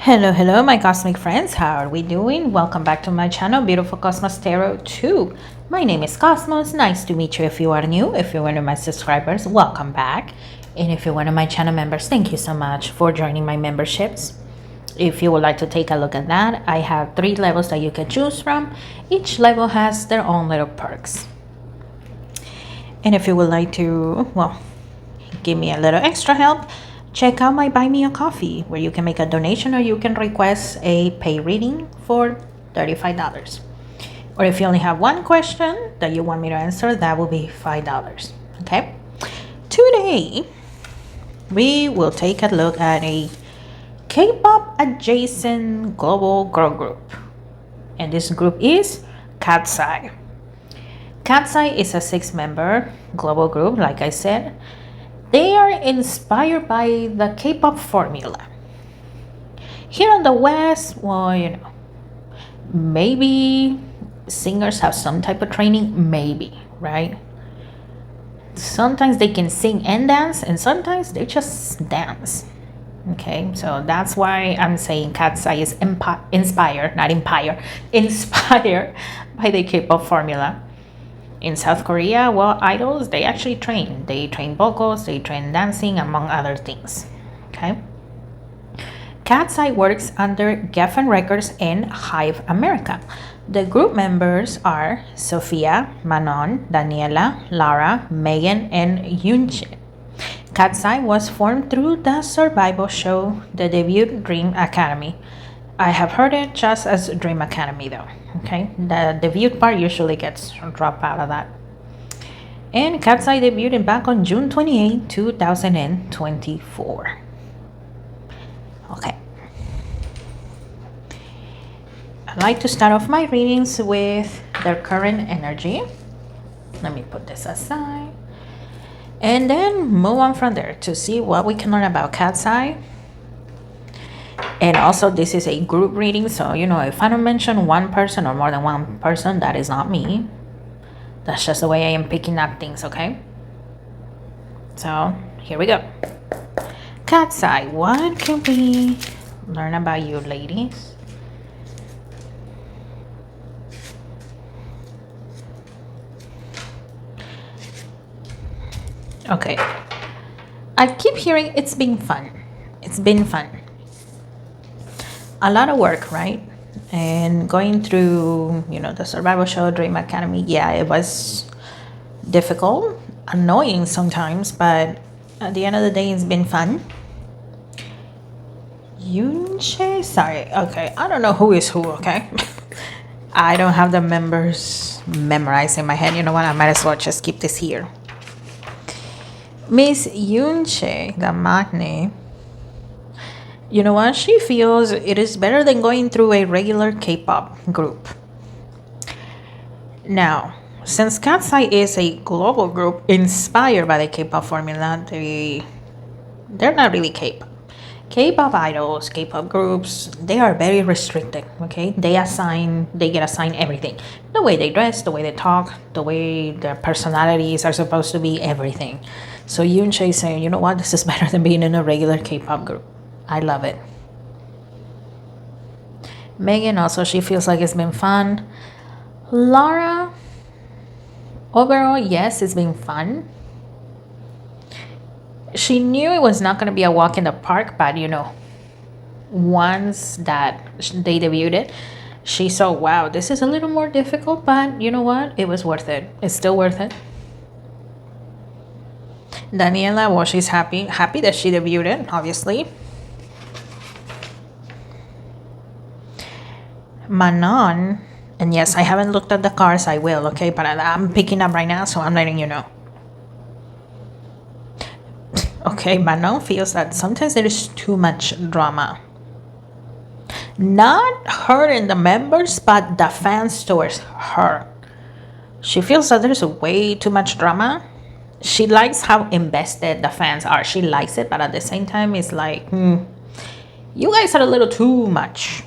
Hello, my cosmic friends. How are we doing? Welcome back to my channel, Beautiful Cosmos Tarot 2. My name is Cosmos. Nice to meet you if you are new. If you're one of my subscribers, welcome back. And if you're one of my channel members, thank you so much for joining my memberships. If you would like to take a look at that, I have 3 levels that you can choose from. Each level has their own little perks. And if you would like to, well, give me a little extra help, check out my Buy Me a Coffee, where you can make a donation or you can request a pay reading for $35. Or if you only have one question that you want me to answer, that will be $5. Okay? Today, we will take a look at a K-pop adjacent global girl group. And this group is Katseye. Katseye is a 6-member global group, like I said. They are inspired by the K-pop formula. Here in the West, well, maybe singers have some type of training, maybe, right? Sometimes they can sing and dance, and sometimes they just dance. Okay, so that's why I'm saying Katseye is inspired by the K-pop formula. In South Korea, well, idols, they actually train. They train vocals, they train dancing, among other things. Okay. Katseye works under Geffen Records and Hive America. The group members are Sophia, Manon, Daniela, Lara, Megan, and Yunche. Katseye was formed through the survival show, the debut Dream Academy. I have heard it just as Dream Academy though. Okay, the debut part usually gets dropped out of that. And Katseye debuted back on June 28, 2024. Okay. I like to start off my readings with their current energy. Let me put this aside. And then move on from there to see what we can learn about Katseye. And also, this is a group reading, so if I don't mention one person or more than one person, that is not me. That's just the way I am picking up things, okay? So here we go. Katseye, what can we learn about you, ladies? Okay, I keep hearing it's been fun. It's been fun. A lot of work, right? And going through, the survival show, Dream Academy, yeah, it was difficult, annoying sometimes, but at the end of the day, it's been fun. Yunche, sorry, okay, I don't know who is who, okay? I don't have the members memorized in my head. You know what? I might as well just keep this here. Miss Yunche, the magne. You know what? She feels it is better than going through a regular K-pop group. Now, since Katseye is a global group inspired by the K-pop formula, they're not really K-pop. K-pop idols, K-pop groups, they are very restricted, okay? They get assigned everything. The way they dress, the way they talk, the way their personalities are supposed to be, everything. So Yunche is saying, you know what? This is better than being in a regular K-pop group. I love it. Megan also, she feels like it's been fun. Lara, overall, yes, it's been fun. She knew it was not going to be a walk in the park, but once that they debuted it, she saw, wow, this is a little more difficult, but you know what? It was worth it. It's still worth it. Daniela, well, she's happy that she debuted it, obviously. Manon, and yes, I haven't looked at the cards, I will, okay, but I'm picking up right now, so I'm letting you know. Okay, Manon feels that sometimes there is too much drama. Not her and the members, but the fans towards her. She feels that there's way too much drama. She likes how invested the fans are. She likes it, but at the same time, it's like, you guys are a little too much.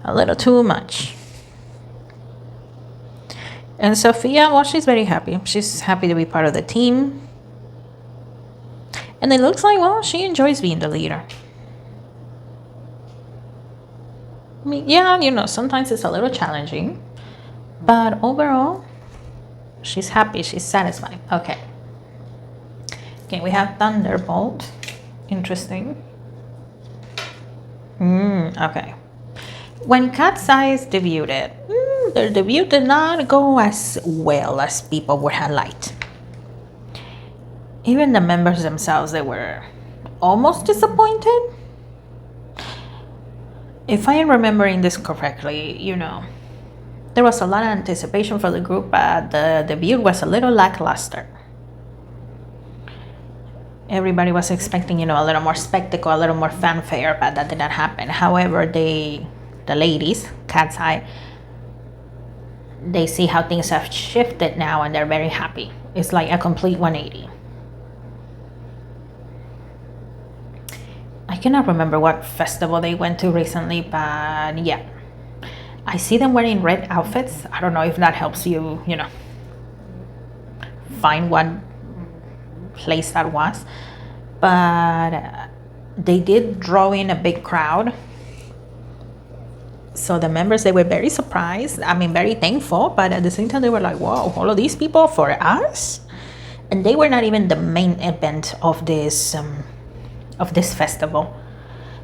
A little too much. And Sophia, well, she's very happy. She's happy to be part of the team. And it looks like, well, she enjoys being the leader. mean, yeah, sometimes it's a little challenging, but overall, she's happy, she's satisfied. Okay. Okay, we have Thunderbolt. Interesting. Okay. When Katseye debuted, their debut did not go as well as people would have liked. Even the members themselves, they were almost disappointed. If I am remembering this correctly, there was a lot of anticipation for the group, but the debut was a little lackluster. Everybody was expecting, a little more spectacle, a little more fanfare, but that did not happen. However, the ladies, Katseye, they see how things have shifted now and they're very happy. It's like a complete 180. I cannot remember what festival they went to recently, but yeah. I see them wearing red outfits. I don't know if that helps you, find what place that was. But they did draw in a big crowd. So the members, they were very surprised. I mean, very thankful. But at the same time, they were like, whoa, all of these people for us? And they were not even the main event of this festival.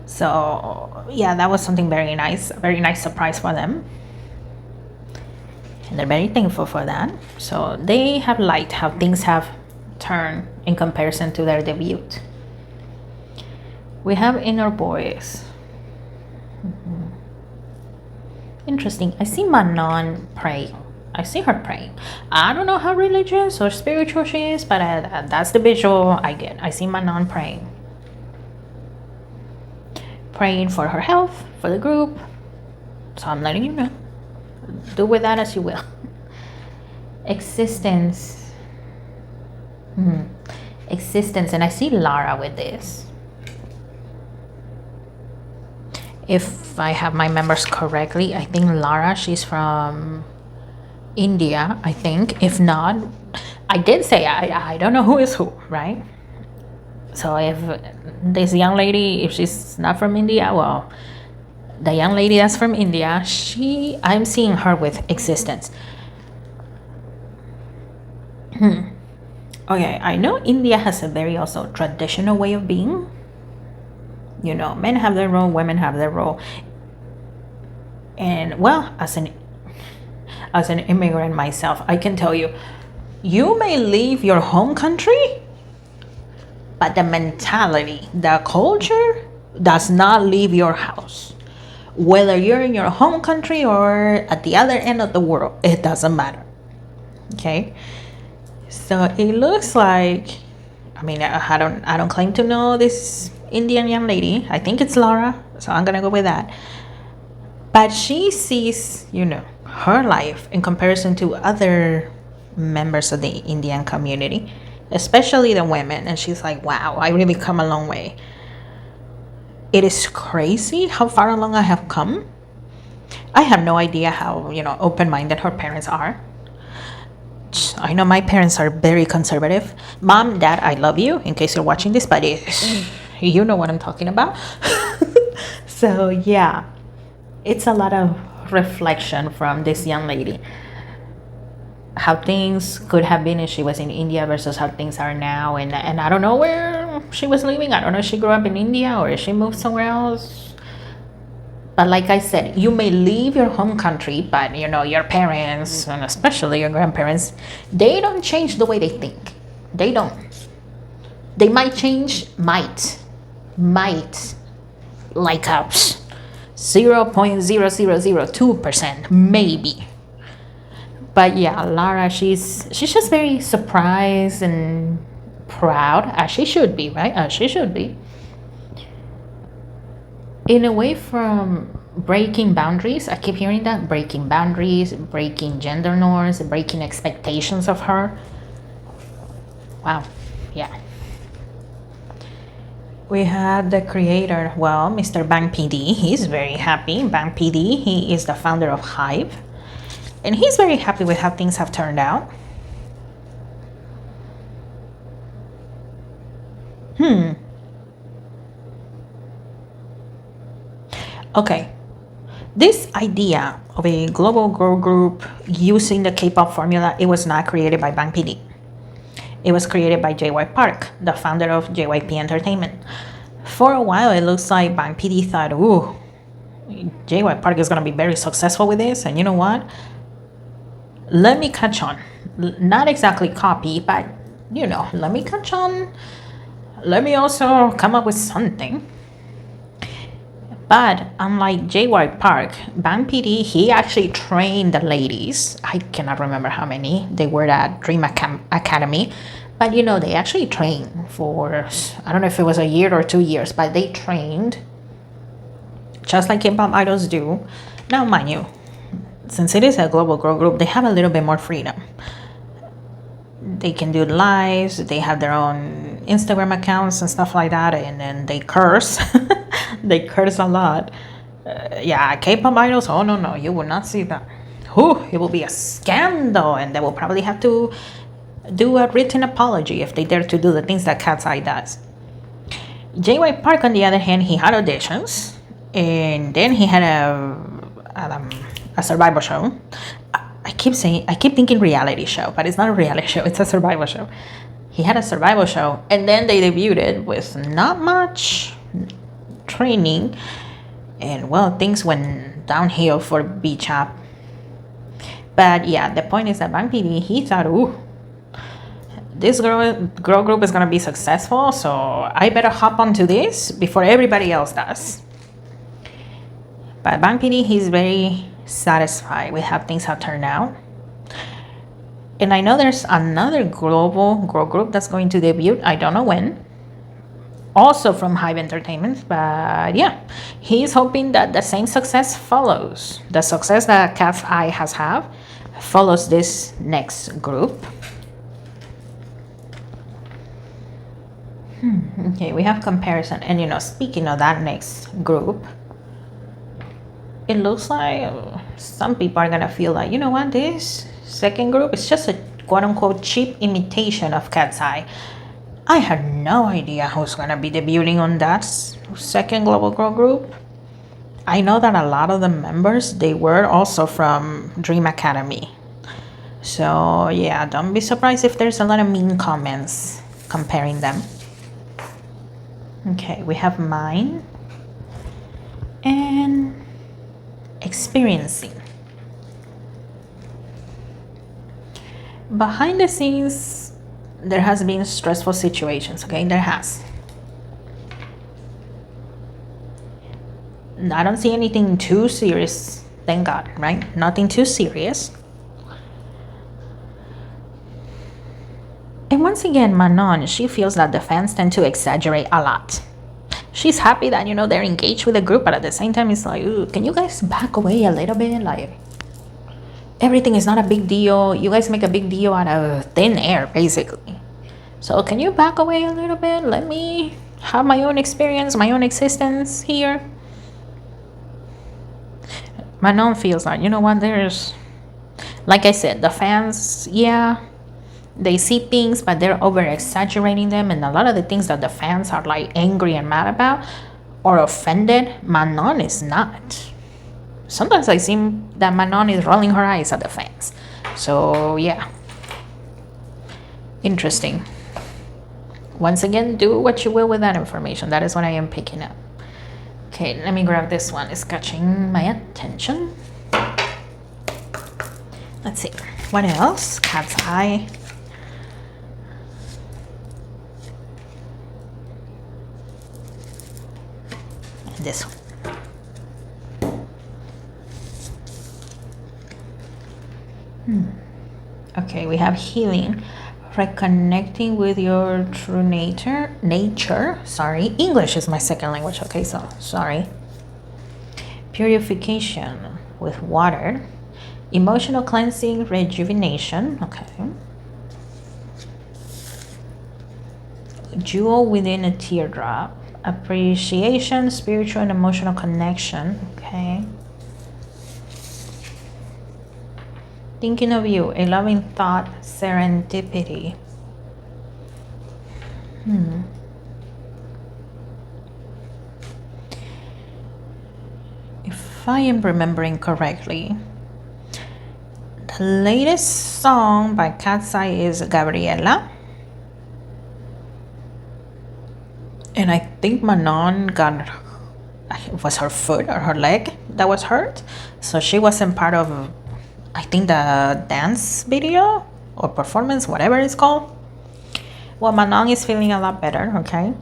So yeah, that was something very nice, a very nice surprise for them, and they're very thankful for that. So they have liked how things have turned in comparison to their debut. We have Inner Boys. Interesting. I see Manon pray. I see her praying. I don't know how religious or spiritual she is, but that's the visual I get. I see Manon praying. Praying for her health, for the group. So I'm letting you know. Do with that as you will. Existence. Existence. And I see Lara with this. If I have my members correctly, I think Lara, she's from India, I think. If not, I did say I don't know who is who, right? So if this young lady, if she's not from India, well, the young lady that's from India, I'm seeing her with Existence. Okay, I know India has a very also traditional way of being. Men have their role, women have their role. And well, as an immigrant myself, I can tell you, you may leave your home country, but the mentality, the culture does not leave your house. Whether you're in your home country or at the other end of the world, it doesn't matter. Okay? So it looks like, I don't claim to know this Indian young lady. I think it's Laura, so I'm gonna go with that. But she sees, her life in comparison to other members of the Indian community, especially the women, and she's like, wow, I really come a long way. It is crazy how far along I have come. I have no idea how, open-minded her parents are. I know my parents are very conservative. Mom, Dad, I love you, in case you're watching this, but you know what I'm talking about. So yeah, it's a lot of reflection from this young lady. How things could have been if she was in India versus how things are now. And I don't know where she was living. I don't know if she grew up in India or if she moved somewhere else. But like I said, you may leave your home country, but your parents, and especially your grandparents, they don't change the way they think. They don't. They might change, might, like us. 0.0002%, maybe. But yeah, Lara, she's just very surprised and proud, as she should be, right? As she should be. In a way, from breaking boundaries, I keep hearing that, breaking boundaries, breaking gender norms, breaking expectations of her. Wow, yeah. We had the creator, well, Mr. Bang PD. He's very happy. Bang PD, he is the founder of Hive. And he's very happy with how things have turned out. Okay. This idea of a global girl group using the K-pop formula, it was not created by Bang PD. It was created by JY Park, the founder of JYP Entertainment. For a while, it looks like Bang PD thought, ooh, JY Park is going to be very successful with this, and you know what? Let me catch on. Not exactly copy, but you know, let me catch on. Let me also come up with something. But unlike JY Park, Bang PD, he actually trained the ladies. I cannot remember how many. They were at Dream Academy. But you know, they actually trained for, I don't know if it was a year or 2 years, but they trained just like K-pop idols do. Now, mind you, since it is a global girl group, they have a little bit more freedom. They can do lives, they have their own Instagram accounts and stuff like that, and then they curse. They curse a lot. Yeah, K-pop idols, oh no, you will not see that. It will be a scandal, and they will probably have to do a written apology if they dare to do the things that Katseye does. JY Park, on the other hand, he had auditions, and then he had a survival show. I keep thinking reality show, but it's not a reality show, it's a survival show. He had a survival show, and then they debuted with not much training, and well, things went downhill for Bchap. But yeah, the point is that Bang PD, he thought, ooh, this girl group is gonna be successful, so I better hop onto this before everybody else does. But Bang PD, he's very satisfied with how things have turned out. And I know there's another global girl group that's going to debut, I don't know when, also from Hive Entertainment, but yeah, he's hoping that the same success follows. The success that Katseye has had follows this next group. Okay, we have comparison, and you know, speaking of that next group, it looks like some people are gonna feel like, you know what, this second group is just a quote-unquote cheap imitation of Katseye. I had no idea who's gonna be debuting on that second global girl group. I know that a lot of the members, they were also from Dream Academy. So yeah, don't be surprised if there's a lot of mean comments comparing them. Okay, we have Mine and Experiencing. Behind the scenes, there has been stressful situations, okay? There has. I don't see anything too serious, thank God, right? Nothing too serious. And once again, Manon, she feels that the fans tend to exaggerate a lot. She's happy that, you know, they're engaged with the group, but at the same time, it's like, ooh, can you guys back away a little bit? Like, everything is not a big deal. You guys make a big deal out of thin air, basically. So can you back away a little bit? Let me have my own experience, my own existence here. Manon feels like, you know what, there's, like I said, the fans, yeah, they see things, but they're over exaggerating them, and a lot of the things that the fans are like angry and mad about or offended, Manon is not. Sometimes I see that Manon is rolling her eyes at the fans. So yeah, interesting. Once again, do what you will with that information. That is what I am picking up. Okay, let me grab this one. It's catching my attention. Let's see, what else? Katseye. This one. Okay, we have Healing, reconnecting with your true nature. Sorry, English is my second language. Okay, so sorry. Purification with water, emotional cleansing, rejuvenation. Okay. Jewel within a teardrop, appreciation, spiritual and emotional connection. Okay. Thinking of you, a loving thought, serendipity. If if I am remembering correctly. The latest song by Katseye is Gabriela. And I think Manon got, it was her foot or her leg that was hurt. So she wasn't part of, I think, the dance video or performance, whatever it's called. Well, Manon is feeling a lot better, okay?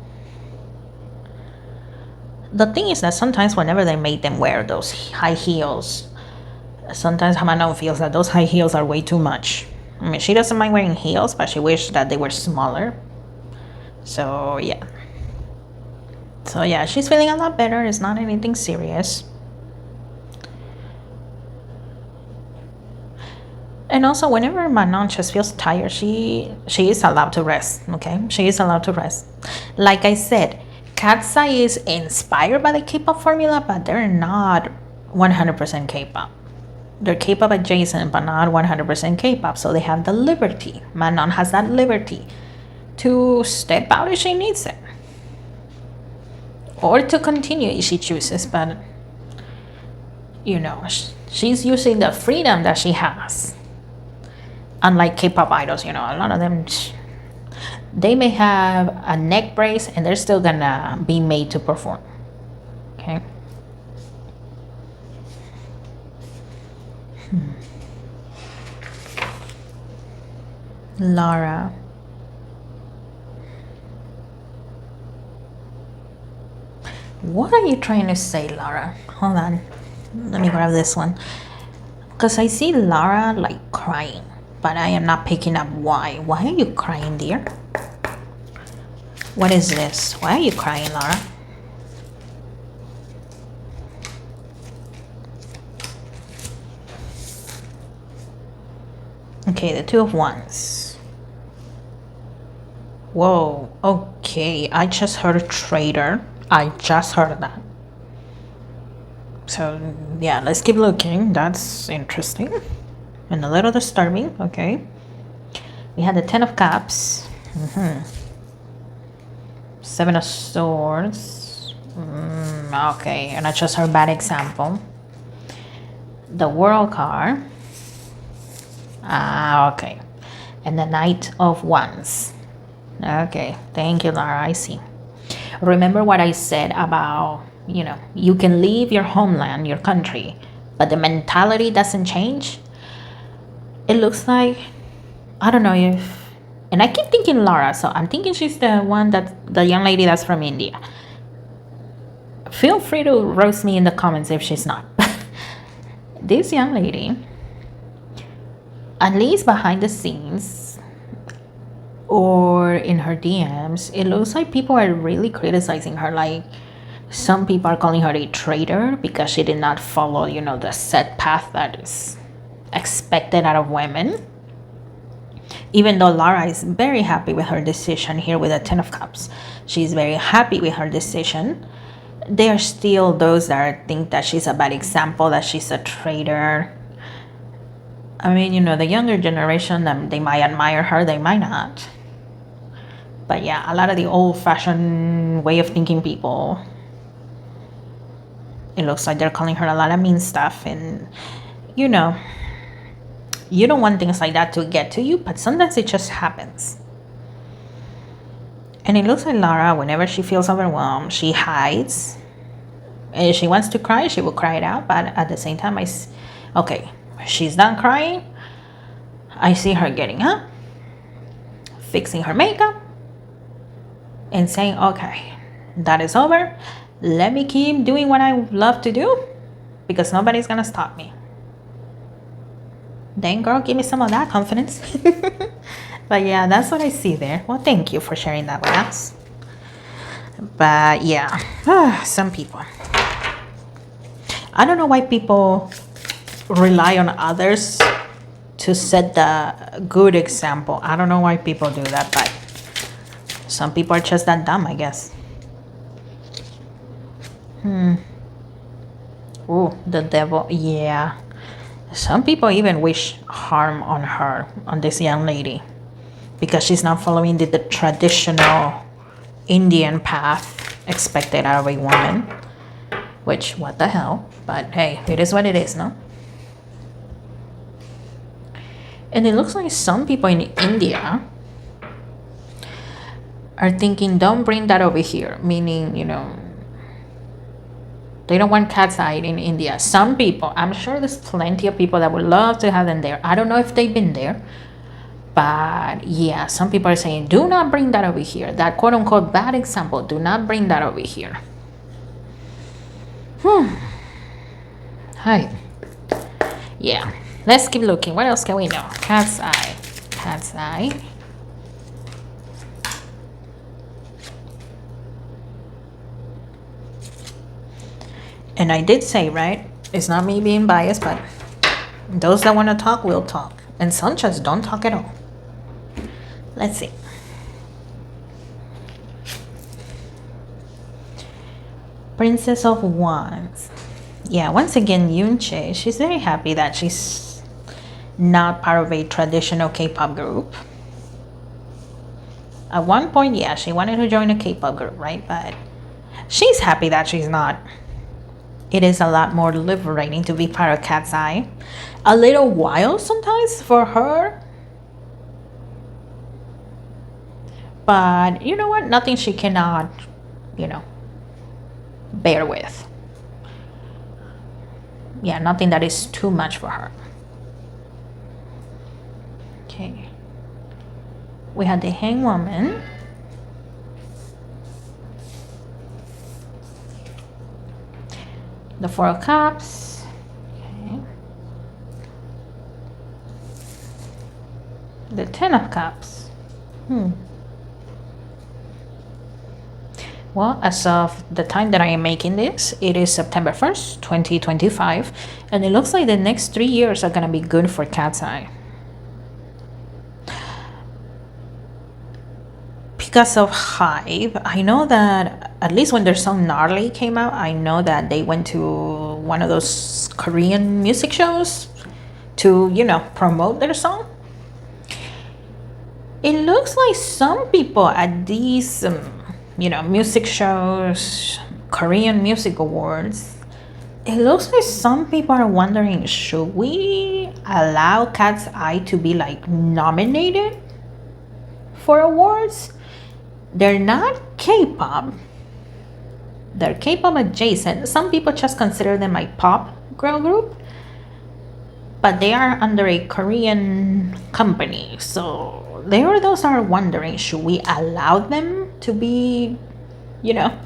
The thing is that sometimes whenever they made them wear those high heels, sometimes Manon feels that those high heels are way too much. I mean, she doesn't mind wearing heels, but she wished that they were smaller. So, yeah. So, yeah, she's feeling a lot better. It's not anything serious. And also, whenever Manon just feels tired, she is allowed to rest, okay? She is allowed to rest. Like I said, Katseye is inspired by the K-pop formula, but they're not 100% K-pop. They're K-pop adjacent, but not 100% K-pop. So they have the liberty. Manon has that liberty to step out if she needs it, or to continue if she chooses. But, you know, she's using the freedom that she has. Unlike K-pop idols, you know, a lot of them, they may have a neck brace and they're still gonna be made to perform. Okay. Lara. What are you trying to say, Lara? Hold on. Let me grab this one. Because I see Lara like crying, but I am not picking up why. Why are you crying, dear? What is this? Why are you crying, Lara? Okay, the Two of Wands. Whoa, okay. I just heard a traitor. I just heard that. So, yeah, let's keep looking. That's interesting. And a little disturbing, okay. We had the Ten of Cups. Seven of Swords. Okay, and I just heard bad example. The World card. Okay. And the Knight of Wands. Okay, thank you, Lara. I see. Remember what I said about, you know, you can leave your homeland, your country, but the mentality doesn't change? It looks like, I don't know if, and I keep thinking Lara, so I'm thinking she's the one that, the young lady that's from India. Feel free to roast me in the comments if she's not. This young lady, at least behind the scenes or in her DMs, it looks like people are really criticizing her. Like, some people are calling her a traitor because she did not follow, you know, the set path that is expected out of women. Even though Lara is very happy with her decision here with the Ten of Cups, she's very happy with her decision. There are still those that think that she's a bad example, that she's a traitor. I mean, you know, the younger generation, they might admire her, they might not. But yeah, a lot of the old-fashioned way of thinking people, it looks like they're calling her a lot of mean stuff. And, you know, you don't want things like that to get to you, but sometimes it just happens. And it looks like Lara, whenever she feels overwhelmed, she hides. If she wants to cry, she will cry it out. But at the same time, okay, she's done crying. I see her getting up, fixing her makeup, and saying, okay, that is over. Let me keep doing what I love to do, because nobody's gonna stop me. Dang, girl, give me some of that confidence. But yeah, that's what I see there. Well, thank you for sharing that with us. But yeah, some people. I don't know why people rely on others to set the good example. I don't know why people do that, but some people are just that dumb, I guess. Oh, the devil. Yeah. Some people even wish harm on her, on this young lady, because she's not following the traditional Indian path expected out of a woman. which, what the hell? But hey, it is what it is, no? And it looks like some people in India are thinking, don't bring that over here. Meaning, you know, they don't want Katseye in India. Some people, I'm sure there's plenty of people that would love to have them there. I don't know if they've been there. But yeah, some people are saying, do not bring that over here. That quote unquote bad example, do not bring that over here. Hi. Yeah. Let's keep looking. What else can we know? Katseye. Katseye. And I did say, right? It's not me being biased, but those that want to talk will talk. And some just don't talk at all. Let's see. Princess of Wands. Yeah, once again, Yoonchae, she's very happy that she's not part of a traditional K-pop group. At one point, yeah, she wanted to join a K-pop group, right? But she's happy that she's not. It is a lot more liberating to be part of Katseye. A little wild sometimes for her. But you know what? Nothing she cannot, you know, bear with. Yeah, nothing that is too much for her. Okay. We had the Hangwoman. The Four of Cups. Okay. The Ten of Cups. Well, as of the time that I am making this, it is September 1st, 2025. And it looks like the next 3 years are going to be good for Katseye. Because of Hive, I know that at least when their song Gnarly came out, I know that they went to one of those Korean music shows to, you know, promote their song. It looks like some people at these, you know, music shows, Korean music awards, it looks like some people are wondering, should we allow Katseye to be like nominated for awards? They're not K-pop. They're K-pop adjacent. Some people just consider them a pop girl group, but they are under a Korean company. So there are those are wondering, should we allow them to be, you know,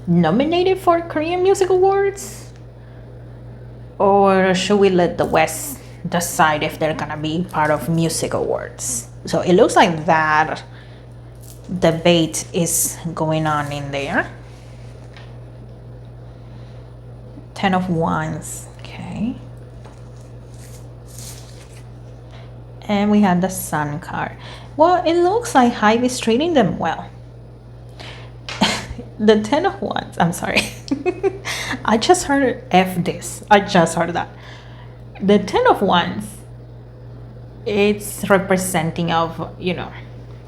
nominated for Korean Music Awards? Or should we let the West decide if they're gonna be part of music awards? So it looks like that debate is going on in there. Ten of Wands. Okay. And we had the Sun card. Well, it looks like Hive is treating them well. The Ten of Wands. I'm sorry. I just heard F this. I just heard that. The Ten of Wands, it's representing of, you know,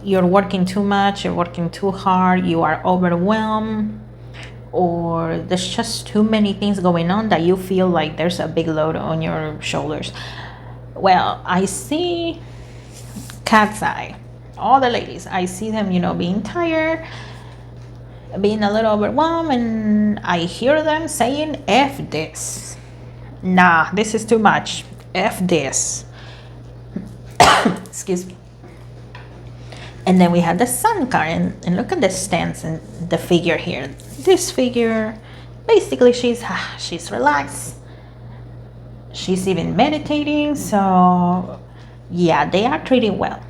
you're working too much, you're working too hard, you are overwhelmed, or there's just too many things going on that you feel like there's a big load on your shoulders. Well, I see Katseye, all the ladies, I see them, you know, being tired, being a little overwhelmed, and I hear them saying, F this. Nah, this is too much. F this. Excuse me. And then we had the Sun card, and look at the stance and the figure here. This figure, basically she's relaxed. She's even meditating. So yeah, they are treated well.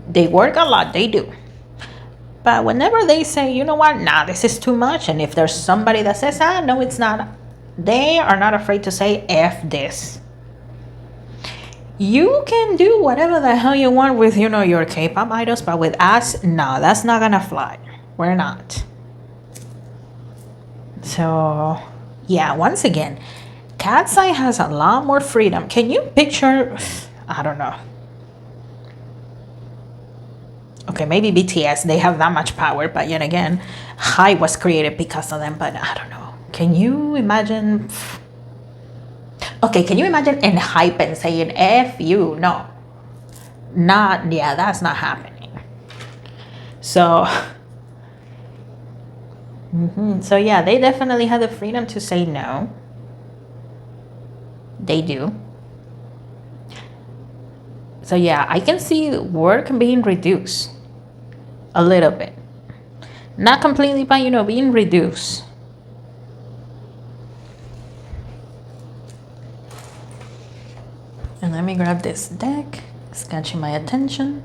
They work a lot, they do. But whenever they say, you know what, nah, this is too much, and if there's somebody that says, no, it's not, they are not afraid to say F this. You can do whatever the hell you want with, you know, your K-pop idols, but with us, no, that's not gonna fly. We're not. So yeah, once again, Katseye has a lot more freedom. Can you picture, I don't know. Okay, maybe BTS, they have that much power, but yet again, Hype was created because of them, but I don't know. Can you imagine? Okay, can you imagine hype saying F you? No. Not, yeah, that's not happening. So, so yeah, they definitely have the freedom to say no. They do. So yeah, I can see work being reduced a little bit. Not completely, but being reduced. And let me grab this deck. It's catching my attention.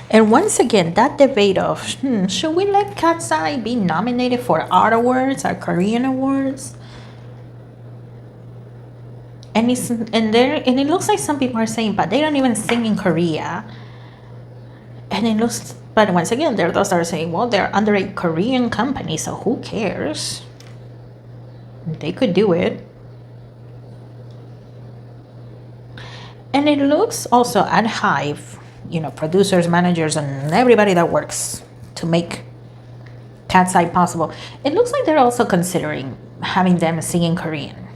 And once again, that debate of, should we let Katseye be nominated for art awards or Korean awards? And it looks like some people are saying, but they don't even sing in Korea. And it looks, but once again, there are those that are saying, well, they're under a Korean company, so who cares? They could do it. And it looks also at Hive, producers, managers, and everybody that works to make Katseye possible. It looks like they're also considering having them sing in Korean.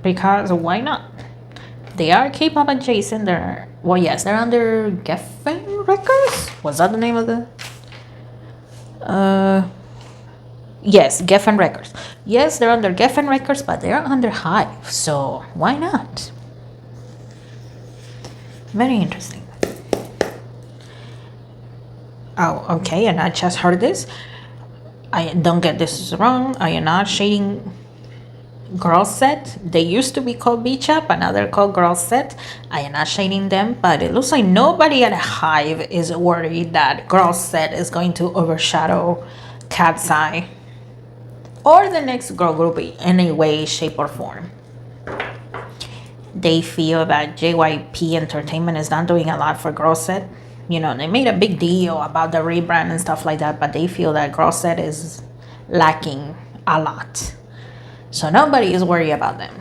Because why not? They are K-pop adjacent. They're under Geffen Records. Was that the name of the? Yes, Geffen Records. Yes, they're under Geffen Records, but they're under Hive. So why not? Very interesting. Oh, okay. And I just heard this. I don't get this wrong. I am not shading Girl Set. They used to be called B-Chap, and now they're called Girl Set. I am not shading them, but it looks like nobody at Hive is worried that Girl Set is going to overshadow Katseye or the next girl group in any way, shape, or form. They feel that JYP Entertainment is not doing a lot for Girl Set. They made a big deal about the rebrand and stuff like that, but they feel that Girl Set is lacking a lot. So nobody is worried about them.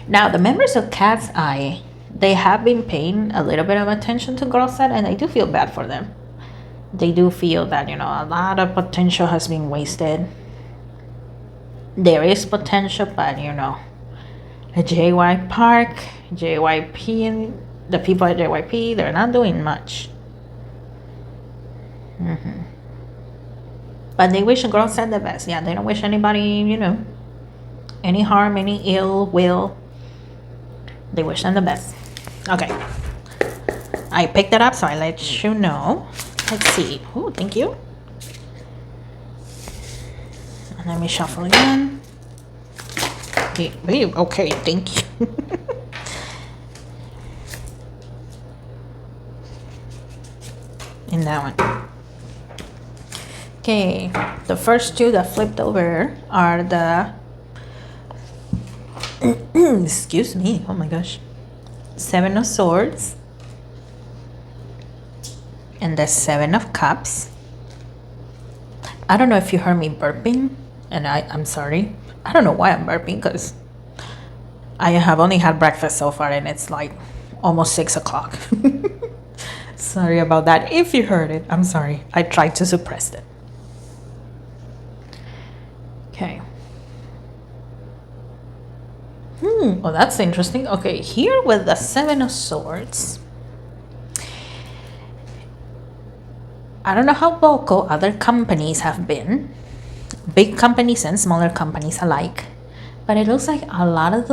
Now, the members of Katseye, they have been paying a little bit of attention to Girl Set, and I do feel bad for them. They do feel that, a lot of potential has been wasted. There is potential, but, JY Park, JYP, and the people at JYP, they're not doing much. But they wish Girl Set the best. Yeah, they don't wish anybody, any harm, any ill will. They wish them the best. Okay. I picked it up, so I let you know. Let's see. Oh, thank you. And let me shuffle again. Okay, thank you. And that one. Okay, the first two that flipped over are the excuse me, oh my gosh, Seven of Swords and the Seven of Cups. I don't know if you heard me burping, and I'm sorry. I don't know why I'm burping, because I have only had breakfast so far and it's like almost 6 o'clock. Sorry about that. If you heard it, I'm sorry. I tried to suppress it. Okay. Well, that's interesting. Okay, here with the Seven of Swords, I don't know how vocal other companies have been, big companies and smaller companies alike, but it looks like a lot of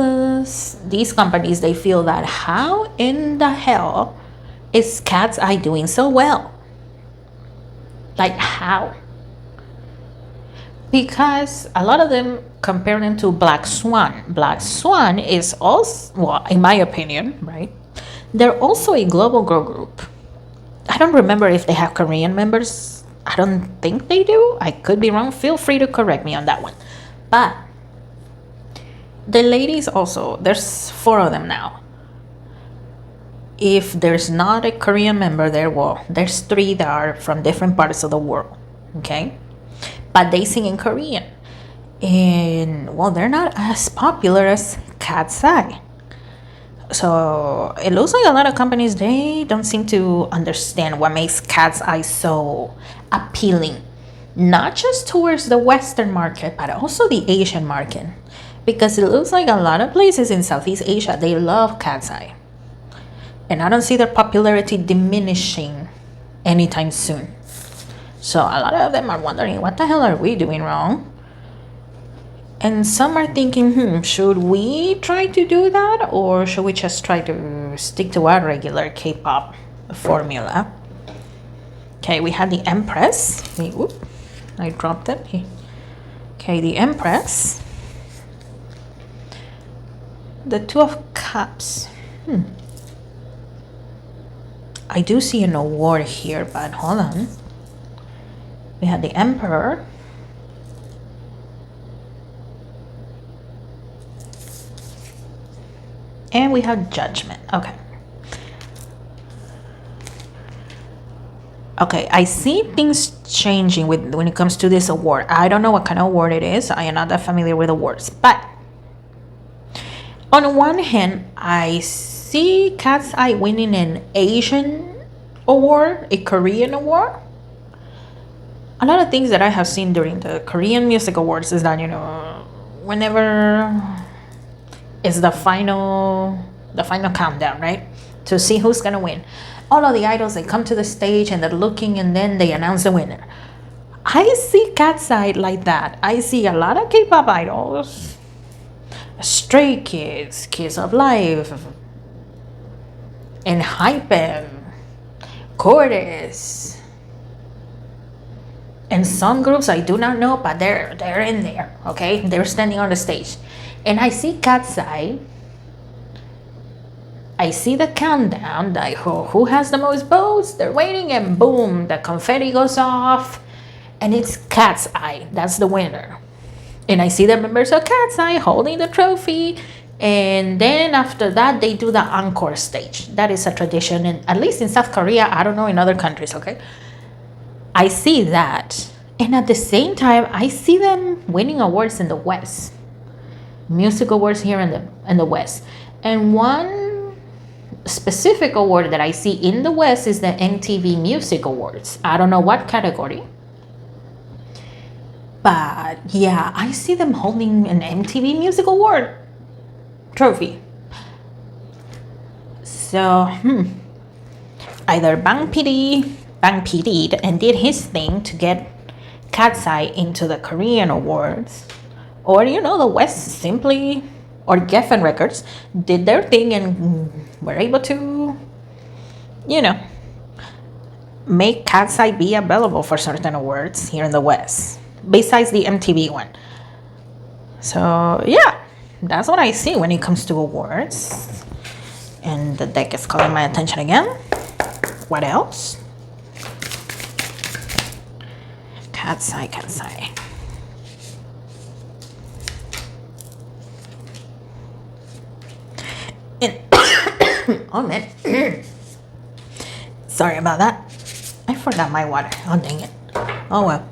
these companies, they feel that how in the hell is Katseye doing so well? Like, how? Because a lot of them compare them to Black Swan. Black Swan is also, well, in my opinion, right? They're also a global girl group. I don't remember if they have Korean members. I don't think they do. I could be wrong. Feel free to correct me on that one. But the ladies also, there's 4 of them now. If there's not a Korean member there, well, there's 3 that are from different parts of the world. Okay? But they sing in Korean. And, well, they're not as popular as Katseye. So it looks like a lot of companies, they don't seem to understand what makes Katseye so appealing not just towards the Western market, but also the Asian market. Because it looks like a lot of places in Southeast Asia, they love Katseye. And I don't see their popularity diminishing anytime soon. So a lot of them are wondering, what the hell are we doing wrong? And some are thinking, should we try to do that? Or should we just try to stick to our regular K-pop formula? Okay, we had the Empress. I dropped it. Okay, the Empress. The Two of Cups. I do see an award here, but hold on. We had the Emperor. And we have Judgment. Okay. Okay, I see things changing when it comes to this award. I don't know what kind of award it is. I am not that familiar with awards. But on one hand, I see Katseye winning an Asian award, a Korean award. A lot of things that I have seen during the Korean Music Awards is that, whenever it's the final countdown, right? To see who's gonna win. All of the idols, they come to the stage and they're looking and then they announce the winner. I see Katseye like that. I see a lot of K-pop idols, Stray Kids, Kids of Life, and Hypen, Chorus, and some groups I do not know, but they're in there, okay? They're standing on the stage. And I see Katseye. I see the countdown, like who has the most votes, they're waiting, and boom, the confetti goes off, and it's Katseye, that's the winner. And I see the members of Katseye holding the trophy, and then after that, they do the encore stage. That is a tradition, and at least in South Korea, I don't know in other countries, okay? I see that, and at the same time, I see them winning awards in the West. Music awards here in the West. And one specific award that I see in the West is the MTV Music Awards. I don't know what category. But yeah, I see them holding an MTV Music Award trophy. So, either Bang PD'd and did his thing to get Katseye into the Korean awards, or the West simply, or Geffen Records, did their thing and were able to, make Katseye be available for certain awards here in the West, besides the MTV one. So yeah, that's what I see when it comes to awards. And the deck is calling my attention again. What else? Katseye. Oh man, sorry about that. I forgot my water. Oh dang it. Oh well.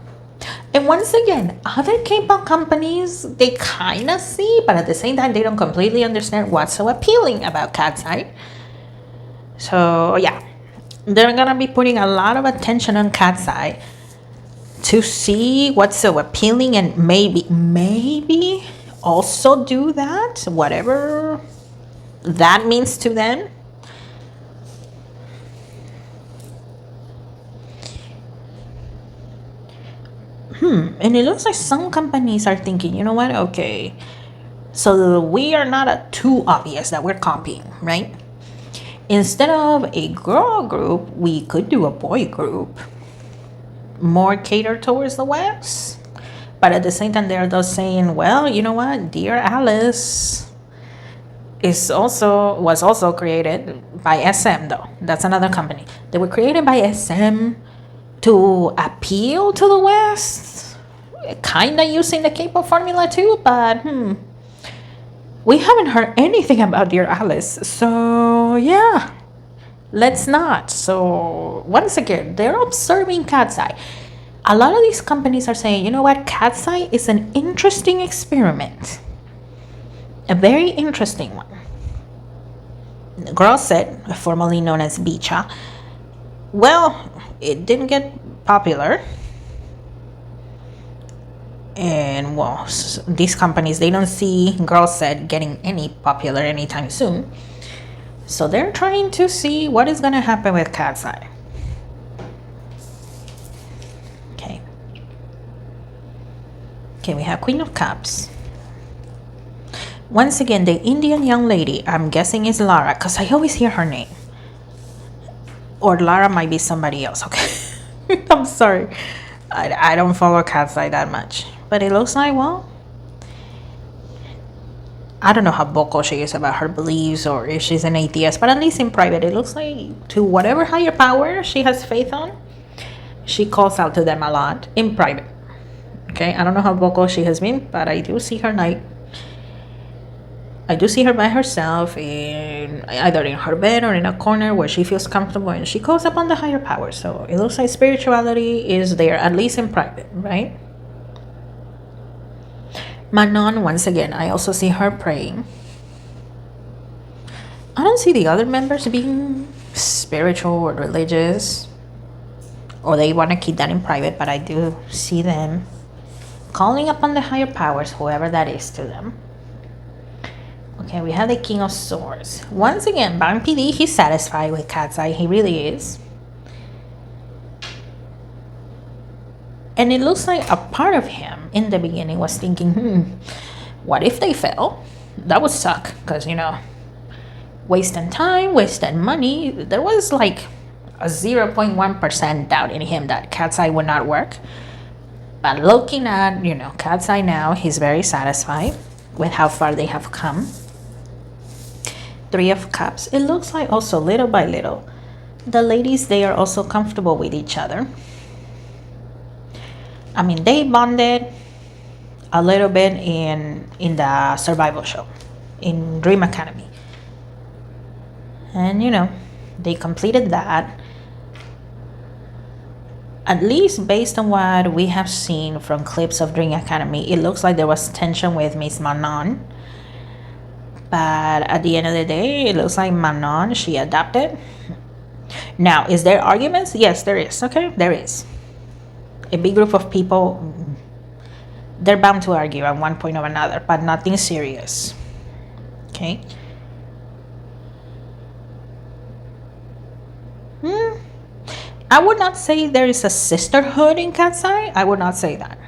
And once again, other K-pop companies, they kind of see, but at the same time, they don't completely understand what's so appealing about Katseye. So yeah, they're gonna be putting a lot of attention on Katseye to see what's so appealing, and maybe also do that, whatever that means to them. And it looks like some companies are thinking, you know what, okay, so we are not too obvious that we're copying, right? Instead of a girl group, we could do a boy group, more catered towards the West. But at the same time, there are those saying, well, you know what, Dear Alice was also created by SM, though. That's another company. They were created by SM to appeal to the West, kind of using the K-pop formula too, but we haven't heard anything about Dear Alice, so yeah, let's not. So once again, they're observing Katseye. A lot of these companies are saying, you know what, Katseye is an interesting experiment, a very interesting one. Girl Set, formerly known as Bicha, well, it didn't get popular. And well, these companies, they don't see girl set getting any popular anytime soon. So they're trying to see what is going to happen with Katseye. Okay. Okay, we have Queen of Cups. Once again, the Indian young lady, I'm guessing is Lara, because I always hear her name. Or Lara might be somebody else, okay? I'm sorry. I don't follow Katseye that much. But it looks like, well, I don't know how vocal she is about her beliefs or if she's an atheist, but at least in private, it looks like to whatever higher power she has faith on, she calls out to them a lot in private. Okay, I don't know how vocal she has been, but I do see her I do see her by herself in either in her bed or in a corner where she feels comfortable and she calls upon the higher power. So it looks like spirituality is there, at least in private, right? Manon, once again, I also see her praying. I don't see the other members being spiritual or religious, or they want to keep that in private, but I do see them calling upon the higher powers, whoever that is to them. Okay, we have the King of Swords. Once again, Bang PD, he's satisfied with Katseye. He really is. And it looks like a part of him in the beginning was thinking, what if they fail? That would suck, because, you know, wasting time, wasting money. There was like a 0.1% doubt in him that Katseye would not work. But looking at, you know, Katseye now, he's very satisfied with how far they have come. Three of Cups. It looks like also little by little, the ladies, they are also comfortable with each other. I mean, they bonded a little bit in the survival show, in Dream Academy. And, you know, they completed that. At least based on what we have seen from clips of Dream Academy, it looks like there was tension with Miss Manon. But at the end of the day, it looks like Manon, she adapted. Now, is there arguments? Yes, there is. Okay, there is. A big group of people, they're bound to argue at one point or another, but nothing serious. Okay. I would not say there is a sisterhood in Katseye. I would not say that.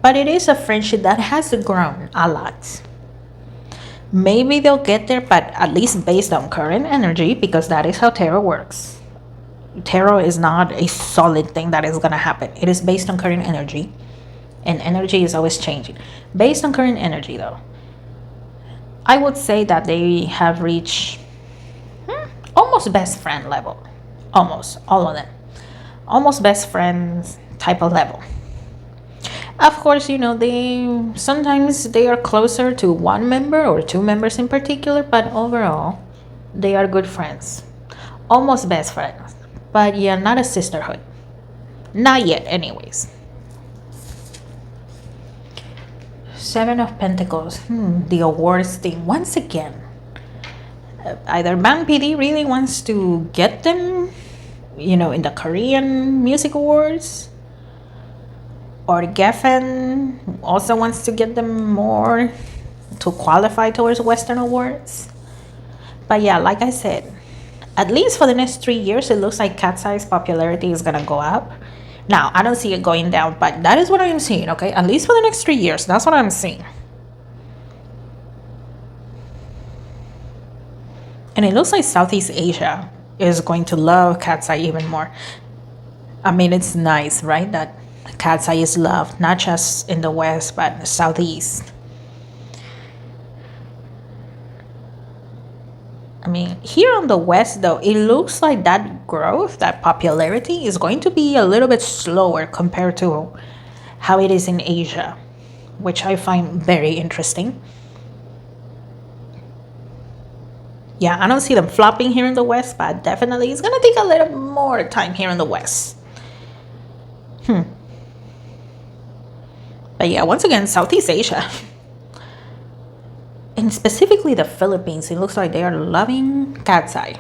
But it is a friendship that has grown a lot. Maybe they'll get there, but at least based on current energy, because that is how tarot works. Tarot is not a solid thing that is going to happen. It is based on current energy. And energy is always changing. Based on current energy, though, I would say that they have reached almost best friend level. Almost, all of them. Almost best friends type of level. Of course, you know, sometimes they are closer to one member or two members in particular, but overall, they are good friends. Almost best friends. But yeah, not a sisterhood. Not yet, anyways. Seven of Pentacles. The awards thing. Once again, either Bang PD really wants to get them, you know, in the Korean Music Awards, or Geffen also wants to get them more to qualify towards Western awards. But yeah, like I said, at least for the next 3 years, it looks like Katseye's popularity is gonna go up. Now, I don't see it going down, but that is what I am seeing, okay? At least for the next 3 years, that's what I'm seeing. And it looks like Southeast Asia is going to love Katseye even more. I mean, it's nice, right? That Katseye is loved, not just in the West, but the Southeast. I mean, here on the West, though, it looks like that growth, that popularity is going to be a little bit slower compared to how it is in Asia, which I find very interesting. Yeah, I don't see them flopping here in the West, but definitely it's going to take a little more time here in the West. But yeah, once again, Southeast Asia. And specifically the Philippines, it looks like they are loving Katseye.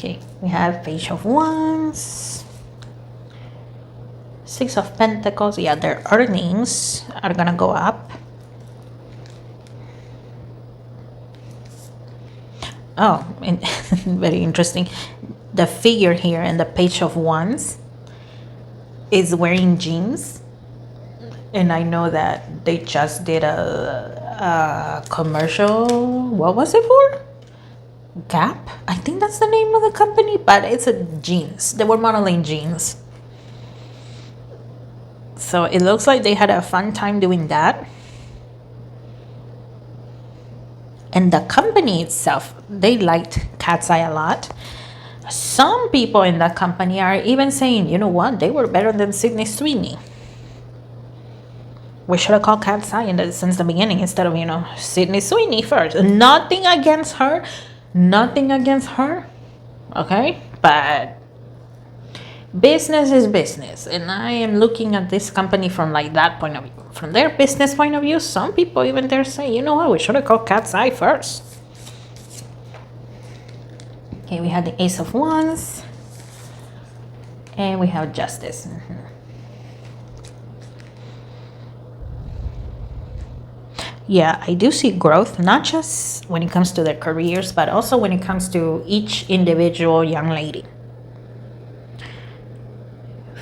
Okay, we have Page of Wands, Six of Pentacles. Yeah, their earnings are gonna go up. Oh, and very interesting. The figure here in the Page of Wands is wearing jeans. And I know that they just did a commercial. What was it for? Gap? I think that's the name of the company, but it's a jeans. They were modeling jeans. So it looks like they had a fun time doing that. And the company itself, they liked Katseye a lot. Some people in that company are even saying, you know what, they were better than Sydney Sweeney. We should have called Katseye since the beginning instead of, Sydney Sweeney first. Nothing against her. Nothing against her. Okay? But business is business. And I am looking at this company from like that point of view. From their business point of view, some people even there say, you know what, we should have called Katseye first. Okay, we have the Ace of Wands. And we have Justice. Yeah, I do see growth, not just when it comes to their careers, but also when it comes to each individual young lady.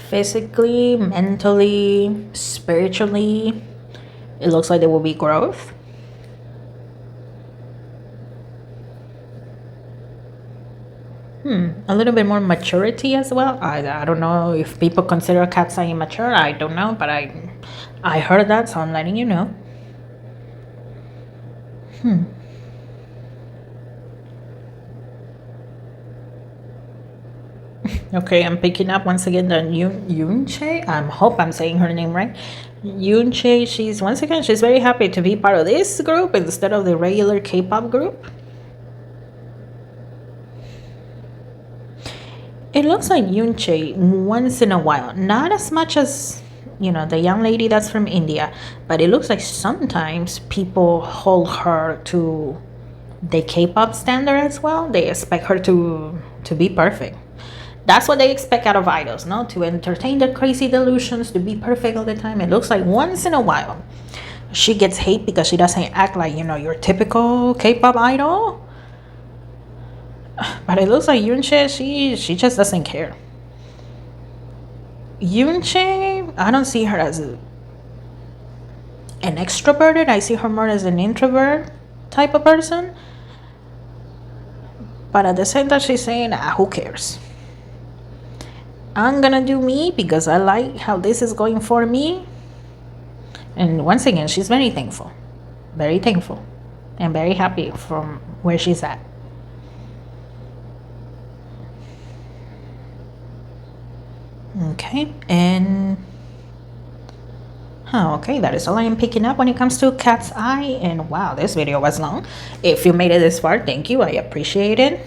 Physically, mentally, spiritually, it looks like there will be growth. A little bit more maturity as well. I don't know if people consider Katseye immature. I don't know, but I heard that, so I'm letting you know. Okay, I'm picking up once again the Yoonchae. I hope I'm saying her name right. Yoonchae, she's very happy to be part of this group instead of the regular K-pop group. It looks like Yoonchae once in a while, not as much as the young lady that's from India, but it looks like sometimes people hold her to the K-pop standard as well. They expect her to be perfect. That's what they expect out of idols, no? To entertain their crazy delusions, to be perfect all the time. It looks like once in a while she gets hate because she doesn't act like, your typical K-pop idol. But it looks like Yoonchae, she just doesn't care. Yoonchae, I don't see her as an extroverted. I see her more as an introvert type of person. But at the same time, she's saying, who cares? I'm gonna do me because I like how this is going for me. And once again, she's very thankful and very happy from where she's at. Okay, and okay, that is all I am picking up when it comes to Katseye. And wow, this video was long. If you made it this far, thank you, I appreciate it.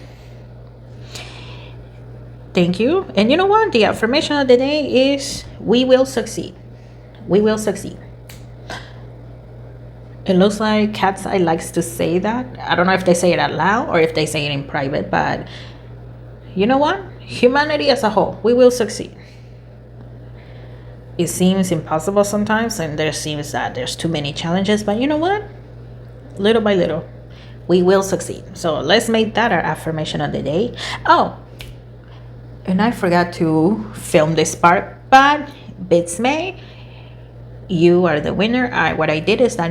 Thank you. And you know what, the affirmation of the day is we will succeed. We will succeed. It looks like Katseye likes to say that. I don't know if they say it out loud or if they say it in private, but you know what, humanity as a whole, we will succeed. It seems impossible sometimes, and there seems that there's too many challenges, but you know what, little by little we will succeed. So let's make that our affirmation of the day. Oh, and I forgot to film this part, but Bitsmay, you are the winner. What I did is that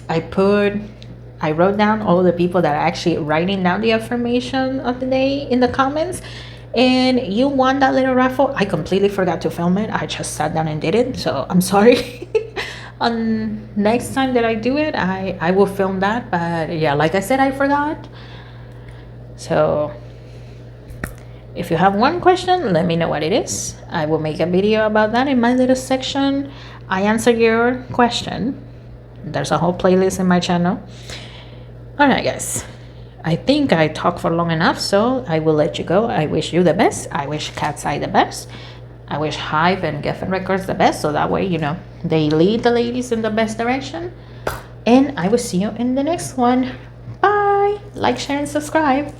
I wrote down all the people that are actually writing down the affirmation of the day in the comments, and you won that little raffle. I completely forgot to film it. I just sat down and did it, so I'm sorry. On next time that I do it, I will film that, but yeah, like I said, I forgot. So if you have one question, let me know what it is. I will make a video about that in my little section. I answer your question. There's a whole playlist in my channel. All right, guys. I think I talked for long enough, so I will let you go. I wish you the best. I wish Katseye the best. I wish Hive and Geffen Records the best, so that way, they lead the ladies in the best direction. And I will see you in the next one. Bye. Like, share, and subscribe.